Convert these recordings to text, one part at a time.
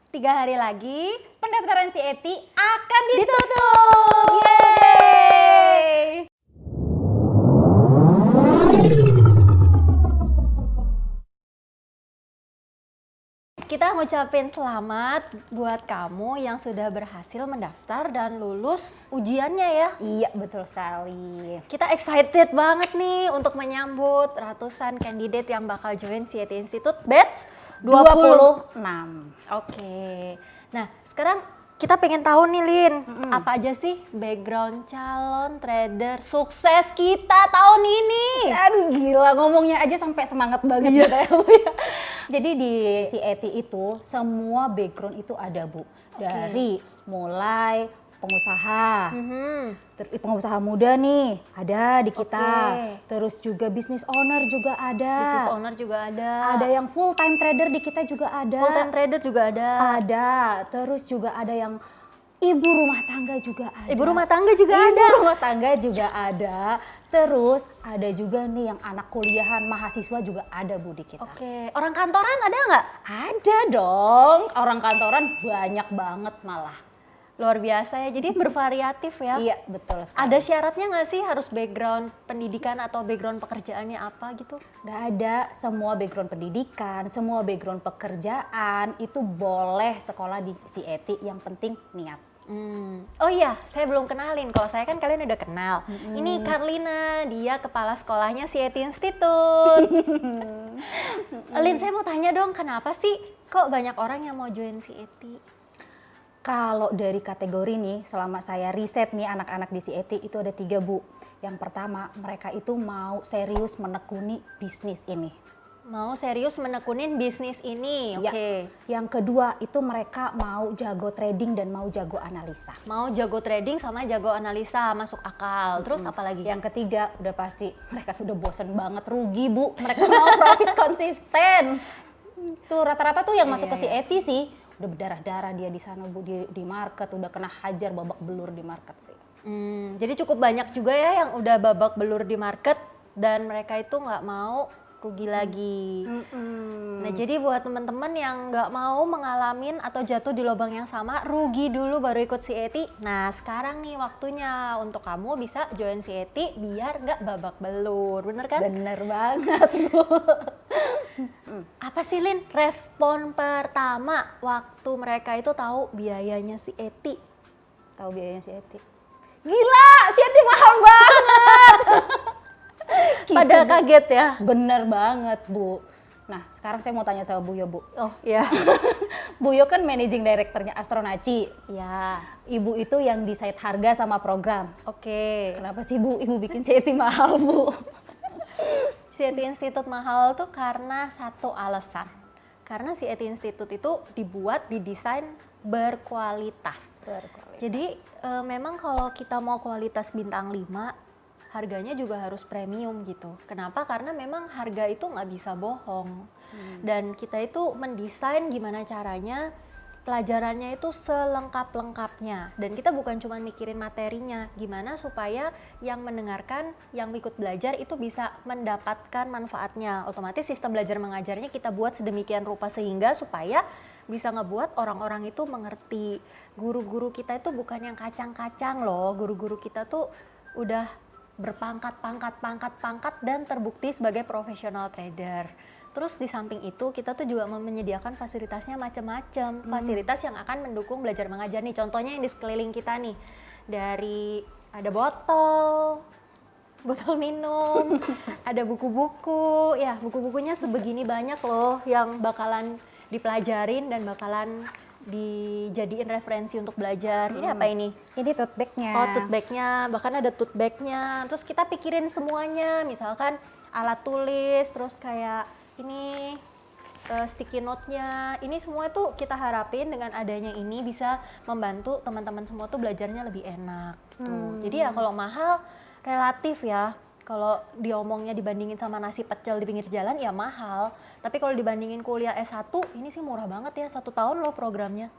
3 hari lagi Pendaftaran CET akan ditutup. Yeay! Kita ngucapin selamat buat kamu yang sudah berhasil mendaftar dan lulus ujiannya ya. Iya, betul sekali. Kita excited banget nih untuk menyambut ratusan kandidat yang bakal join CET Institute batch 26. Oke. Nah, sekarang kita pengen tahu nih Lin, apa aja sih background calon trader sukses kita tahun ini? Aduh gila, ngomongnya aja sampai semangat banget gitu ya Bu ya. Jadi di CET itu semua background itu ada Bu. Dari mulai pengusaha, pengusaha muda nih ada di kita. Terus juga business owner juga ada. Business owner juga ada. Ada yang full time trader di kita juga ada. Full time trader juga ada. Ada. Terus juga ada yang ibu rumah tangga juga ada. Ibu rumah tangga juga ada. Ibu rumah tangga juga ada. Terus ada juga nih yang anak kuliahan, mahasiswa juga ada Bu di kita. Oke, orang kantoran ada nggak? Ada dong, orang kantoran banyak banget malah. Luar biasa ya, jadi bervariatif ya. Iya, betul sekali. Ada syaratnya nggak sih harus background pendidikan atau background pekerjaannya apa gitu? Nggak ada, semua background pendidikan, semua background pekerjaan itu boleh sekolah di CET, yang penting niat. Oh iya, saya belum kenalin. Kalau saya kan kalian udah kenal. Ini Carlina, dia kepala sekolahnya CET Institute. Lin, saya mau tanya dong, kenapa sih kok banyak orang yang mau join CET? Kalau dari kategori nih, selama saya riset nih anak-anak di CET itu ada 3 Bu. Yang pertama, mereka itu mau serius menekuni bisnis ini. Mau serius menekunin bisnis ini, oke. Yang kedua itu mereka mau jago trading dan mau jago analisa. Mau jago trading sama jago analisa, masuk akal. Terus apa lagi? Yang ketiga udah pasti mereka tuh udah bosen banget, rugi Bu. Mereka mau profit konsisten. Tuh rata-rata tuh yang masuk ke CET sih udah berdarah-darah dia di sana Bu, di market udah kena hajar babak belur di market sih. Jadi cukup banyak juga ya yang udah babak belur di market dan mereka itu nggak mau rugi lagi. Nah jadi buat teman-teman yang nggak mau mengalamin atau jatuh di lubang yang sama, rugi dulu baru ikut CET. Nah sekarang nih waktunya untuk kamu bisa join CET biar nggak babak belur, bener kan? Bener banget Bu. Apa sih Lin respon pertama waktu mereka itu tahu biayanya CET? Tahu biayanya CET? Gila, CET mahal banget. Pada kaget ya? Bener banget Bu. Nah sekarang saya mau tanya sama Bu Yo Bu. Oh iya. Bu Yo kan managing directornya Astronaci. Ya. Ibu itu yang decide harga sama program. Oke. Kenapa sih Bu Ibu bikin CET mahal Bu? CET Institute mahal tuh karena satu alasan. Karena CET Institute itu didesain berkualitas. Jadi memang kalau kita mau kualitas bintang 5, harganya juga harus premium gitu. Kenapa? Karena memang harga itu nggak bisa bohong. Dan kita itu mendesain gimana caranya pelajarannya itu selengkap-lengkapnya. Dan kita bukan cuma mikirin materinya, gimana supaya yang mendengarkan, yang ikut belajar itu bisa mendapatkan manfaatnya. Otomatis sistem belajar mengajarnya kita buat sedemikian rupa sehingga supaya bisa ngebuat orang-orang itu mengerti. Guru-guru kita itu bukan yang kacang-kacang loh, guru-guru kita tuh udah berpangkat dan terbukti sebagai profesional trader. Terus di samping itu kita tuh juga menyediakan fasilitasnya macam-macam, fasilitas yang akan mendukung belajar mengajar nih. Contohnya yang di sekeliling kita nih, dari ada botol minum, ada buku-buku, ya buku-bukunya sebegini banyak loh yang bakalan dipelajarin dan bakalan dijadiin referensi untuk belajar. Ini apa ini? Ini tote bag-nya. Oh, tote bag-nya, bahkan ada tote bag-nya. Terus kita pikirin semuanya, misalkan alat tulis, terus kayak ini sticky note-nya. Ini semua tuh kita harapin dengan adanya ini bisa membantu teman-teman semua tuh belajarnya lebih enak gitu. Jadi ya kalau mahal relatif ya. Kalau diomongnya dibandingin sama nasi pecel di pinggir jalan ya mahal. Tapi kalau dibandingin kuliah S1 ini sih murah banget ya, 1 tahun loh programnya.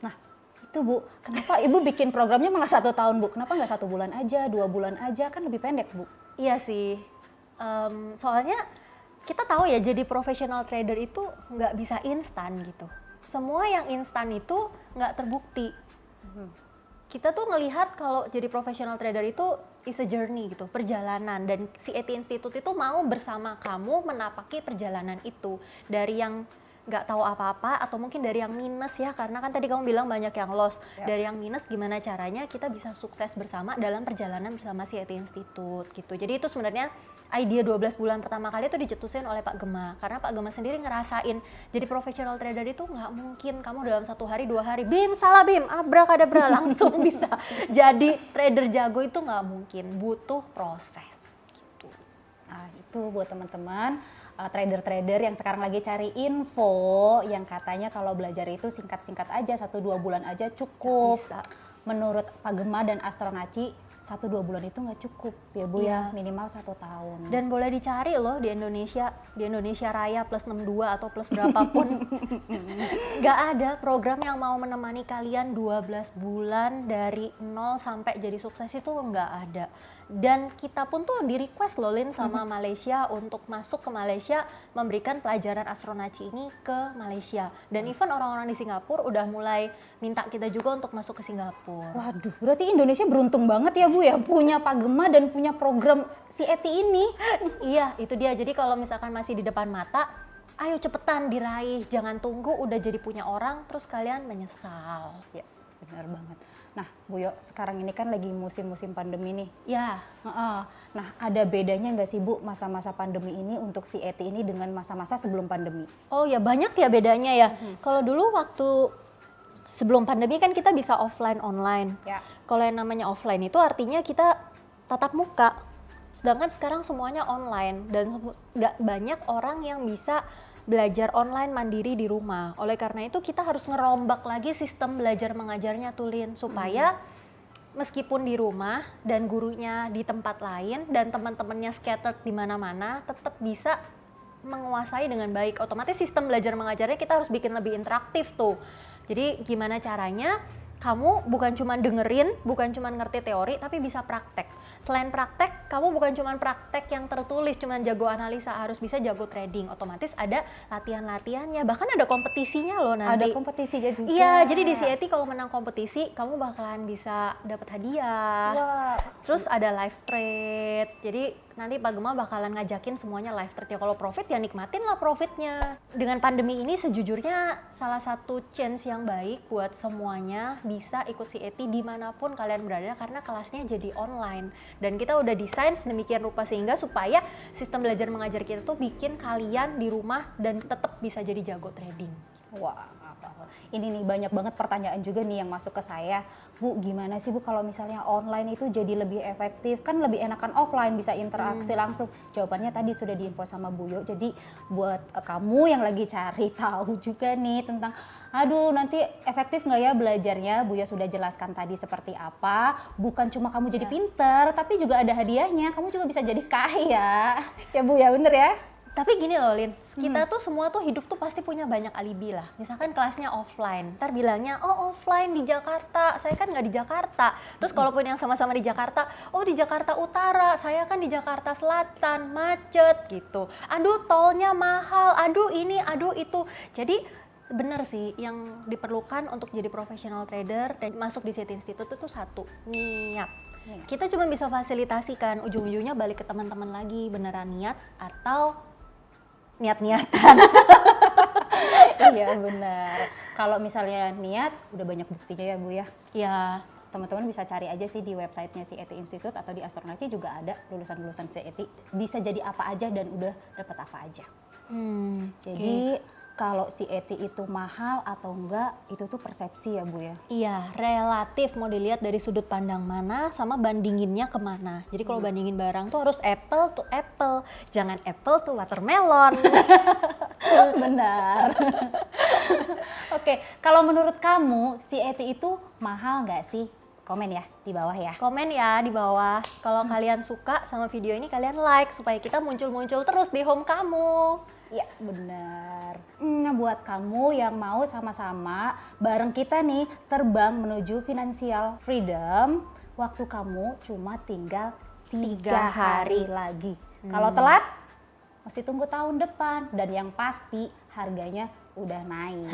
Nah itu Bu, kenapa Ibu bikin programnya malah 1 tahun Bu? Kenapa nggak 1 bulan aja, 2 bulan aja, kan lebih pendek Bu? Iya sih, soalnya kita tahu ya jadi professional trader itu nggak bisa instan gitu. semua yang instan itu nggak terbukti. Kita tuh ngelihat kalau jadi professional trader itu is a journey gitu, perjalanan, dan si ET Institute itu mau bersama kamu menapaki perjalanan itu dari yang nggak tahu apa-apa atau mungkin dari yang minus ya, karena kan tadi kamu bilang banyak yang lost. Dari yang minus gimana caranya kita bisa sukses bersama dalam perjalanan bersama si ET Institute gitu. Jadi itu sebenarnya idea 12 bulan pertama kali itu dicetusin oleh Pak Gema, karena Pak Gema sendiri ngerasain jadi professional trader itu nggak mungkin kamu dalam 1 hari 2 hari bim salah bim abrakadabra langsung bisa jadi trader jago, itu nggak mungkin, butuh proses gitu. Nah, itu buat teman-teman trader-trader yang sekarang lagi cari info yang katanya kalau belajar itu singkat-singkat aja 1-2 bulan aja cukup. Bisa. Menurut Pak Gema dan Astronaci 1-2 bulan itu nggak cukup ya Bu ya, minimal 1 tahun. Dan boleh dicari loh di Indonesia Raya plus 62 atau plus berapapun. Nggak ada program yang mau menemani kalian 12 bulan dari 0 sampai jadi sukses, itu nggak ada. Dan kita pun tuh di request loh Lin sama Malaysia untuk masuk ke Malaysia memberikan pelajaran Astronaci ini ke Malaysia. Dan even orang-orang di Singapura udah mulai minta kita juga untuk masuk ke Singapura. Waduh, berarti Indonesia beruntung banget ya Bu ya, punya Pak Gema dan punya program si ETI ini. Iya, itu dia. Jadi kalau misalkan masih di depan mata, ayo cepetan diraih, jangan tunggu udah jadi punya orang terus kalian menyesal. Ya, benar banget. Nah, Bu Yo, sekarang ini kan lagi musim-musim pandemi nih. Ya, Nah, ada bedanya nggak sih Bu masa-masa pandemi ini untuk si ETI ini dengan masa-masa sebelum pandemi? oh ya banyak ya bedanya ya. Kalau dulu waktu sebelum pandemi kan kita bisa offline online. Ya. Kalau yang namanya offline itu artinya kita tatap muka. Sedangkan sekarang semuanya online dan nggak banyak orang yang bisa belajar online mandiri di rumah. Oleh karena itu kita harus ngerombak lagi sistem belajar mengajarnya Tulin, supaya meskipun di rumah dan gurunya di tempat lain dan teman-temannya scattered di mana-mana tetap bisa menguasai dengan baik. Otomatis sistem belajar mengajarnya kita harus bikin lebih interaktif tuh. Jadi gimana caranya kamu bukan cuma dengerin, bukan cuma ngerti teori, tapi bisa praktek. Selain praktek, kamu bukan cuma praktek yang tertulis, cuma jago analisa, harus bisa jago trading. Otomatis ada latihan-latihannya, bahkan ada kompetisinya loh nanti. Ada kompetisinya juga. Iya, jadi di CET kalau menang kompetisi, kamu bakalan bisa dapat hadiah. Wah. Terus ada live trade, jadi nanti Pak Gema bakalan ngajakin semuanya live trade ya. Kalau profit ya nikmatin lah profitnya. Dengan pandemi ini sejujurnya salah satu chance yang baik buat semuanya bisa ikut CET dimanapun kalian berada, karena kelasnya jadi online. Dan kita udah desain sedemikian rupa sehingga supaya sistem belajar mengajar kita tuh bikin kalian di rumah dan tetap bisa jadi jago trading. Wah, ini nih banyak banget pertanyaan juga nih yang masuk ke saya. Bu, gimana sih Bu kalau misalnya online itu jadi lebih efektif? Kan lebih enakan offline, bisa interaksi langsung. Jawabannya tadi sudah diinfo sama Bu Yo. Jadi buat kamu yang lagi cari tahu juga nih tentang aduh nanti efektif nggak ya belajarnya, Bu Yo sudah jelaskan tadi seperti apa. Bukan cuma kamu jadi pinter, tapi juga ada hadiahnya. Kamu juga bisa jadi kaya. Ya Bu ya, bener ya? Tapi gini loh Lin, kita tuh semua tuh hidup tuh pasti punya banyak alibi lah. Misalkan kelasnya offline, ntar bilangnya oh offline di Jakarta, saya kan nggak di Jakarta. Terus kalaupun yang sama-sama di Jakarta, oh di Jakarta Utara, saya kan di Jakarta Selatan, macet gitu. Aduh tolnya mahal, aduh ini, aduh itu. Jadi bener sih, yang diperlukan untuk jadi professional trader dan masuk di CET Institute itu satu, niat. Kita cuma bisa fasilitasikan, ujung-ujungnya balik ke teman-teman lagi, beneran niat atau niat-niatan. Iya benar. Kalau misalnya niat, udah banyak buktinya ya Bu ya. Ya, Teman-teman bisa cari aja sih di websitenya si ETI Institute atau di Astronaci juga ada lulusan-lulusan CETI. Bisa jadi apa aja dan udah dapat apa aja. Jadi kalau si ETI itu mahal atau enggak, itu tuh persepsi ya Bu ya. iya, relatif mau dilihat dari sudut pandang mana sama bandinginnya kemana. Jadi kalau bandingin barang tuh harus apple to apple, jangan apple to watermelon. Benar. Oke, kalau menurut kamu si ETI itu mahal nggak sih? Komen ya di bawah ya. Komen ya di bawah. Kalau kalian suka sama video ini, kalian like supaya kita muncul-muncul terus di home kamu. Ya benar. Nah buat kamu yang mau sama-sama bareng kita nih terbang menuju financial freedom, waktu kamu cuma tinggal 3 hari lagi. Kalau telat, mesti tunggu tahun depan dan yang pasti harganya udah naik.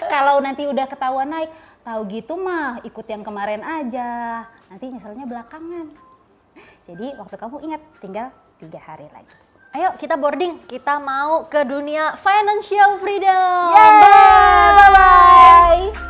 Kalau nanti udah ketahuan naik, tahu gitu mah ikut yang kemarin aja. Nanti nyeselnya belakangan. Jadi waktu kamu ingat tinggal 3 hari lagi. Ayo kita boarding, kita mau ke dunia financial freedom. Bye-bye.